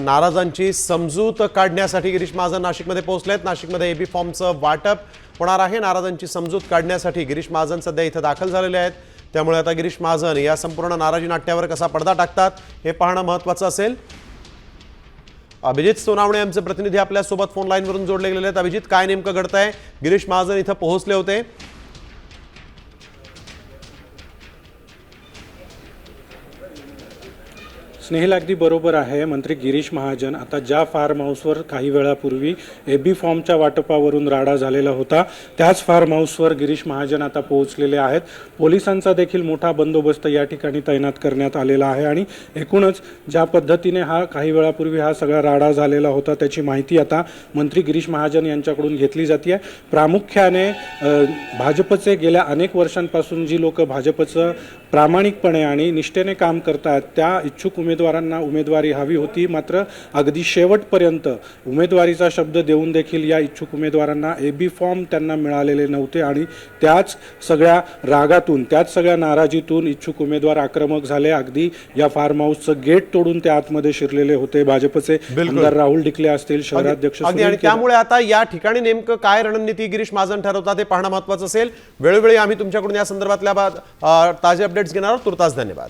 नाराजांची समजूत काढण्यासाठी गिरीश महाजन नाशिकमध्ये पोहोचलेत। नाशिकमध्ये एबी फॉर्मचं वाटप होणार आहे। नाराजांची समजूत काढण्यासाठी गिरीश महाजन सध्या इथं दाखल झालेले आहेत। त्यामुळे आता गिरीश महाजन या संपूर्ण नाराजी नाट्यावर कसा पडदा टाकतात हे पाहणं महत्त्वाचं असेल। अभिजित सोनावणे आमचे प्रतिनिधी आपल्या सोबत फोन लाईनवरून जोडले गेलेले आहेत। अभिजित, काय नेमकं घडतंय? गिरीश महाजन इथं पोहोचले होते। स्नेहिल, अगदी बरोबर आहे। मंत्री गिरीश महाजन आता ज्या फार्म हाऊसवर काही वेळापूर्वी एबी फॉर्मच्या वाटपावरून राडा झालेला होता त्याच फार्म हाऊसवर गिरीश महाजन आता पोहोचलेले आहेत। पोलिसांचा देखील मोठा बंदोबस्त या ठिकाणी तैनात करण्यात आलेला आहे आणि एकूणच ज्या पद्धतीने काही वेळापूर्वी हा सगळा राडा झालेला होता त्याची माहिती आता मंत्री गिरीश महाजन यांच्याकडून घेतली जाते। प्रामुख्याने भाजपचे गेल्या अनेक वर्षांपासून जी लोक भाजपचं प्रामाणिकपणे आणि निष्ठेने काम करतात त्या इच्छुक उमेदवारांना उमेदवारी हवी होती, मात्र अगदी शेवटपर्यंत उमेदवारीचा शब्द देऊन देखील या इच्छुक उमेदवारांना एबी फॉर्म त्यांना मिळालेले नव्हते आणि त्याच सगळ्या रागातून त्याच सगळ्या नाराजीतून इच्छुक उमेदवार आक्रमक झाले। अगदी या फार्म हाऊसचं गेट तोडून त्या आतमध्ये शिरलेले होते। भाजपचे आमदार राहुल डिकले असतील, शहराध्यक्ष आणि त्यामुळे आता या ठिकाणी नेमकं काय रणनीती गिरीश महाजन ठरवतात हे पाहणं महत्त्वाचं असेल। वेळोवेळी आम्ही तुमच्याकडून या संदर्भातल्या ताजे अपडेट्स घेणार आहोत। तुर्तास धन्यवाद।